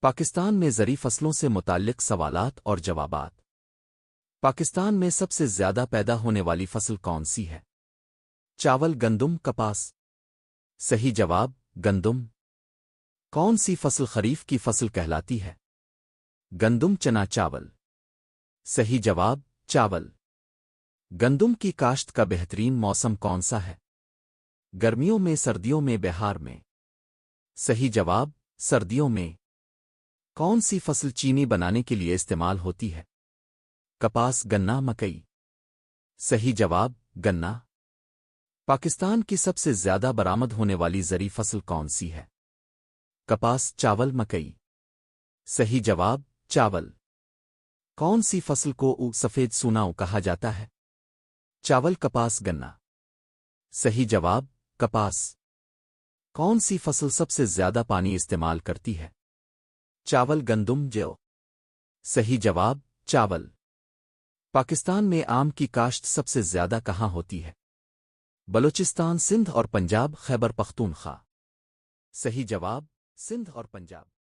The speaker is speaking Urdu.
پاکستان میں زرعی فصلوں سے متعلق سوالات اور جوابات۔ پاکستان میں سب سے زیادہ پیدا ہونے والی فصل کون سی ہے؟ چاول، گندم، کپاس؟ صحیح جواب گندم۔ کون سی فصل خریف کی فصل کہلاتی ہے؟ گندم، چنا، چاول؟ صحیح جواب چاول۔ گندم کی کاشت کا بہترین موسم کون سا ہے؟ گرمیوں میں، سردیوں میں، بہار میں؟ صحیح جواب سردیوں میں۔ کون سی فصل چینی بنانے کے لیے استعمال ہوتی ہے؟ کپاس، گنا، مکئی؟ صحیح جواب گنا۔ پاکستان کی سب سے زیادہ برآمد ہونے والی زرعی فصل کون سی ہے؟ کپاس، چاول، مکئی؟ صحیح جواب چاول۔ کون سی فصل کو سفید سونا کہا جاتا ہے؟ چاول، کپاس، گنا؟ صحیح جواب کپاس۔ کون سی فصل سب سے زیادہ پانی استعمال کرتی ہے؟ چاول، گندم، جو؟ صحیح جواب چاول۔ پاکستان میں آم کی کاشت سب سے زیادہ کہاں ہوتی ہے؟ بلوچستان، سندھ اور پنجاب، خیبر پختونخوا؟ صحیح جواب سندھ اور پنجاب۔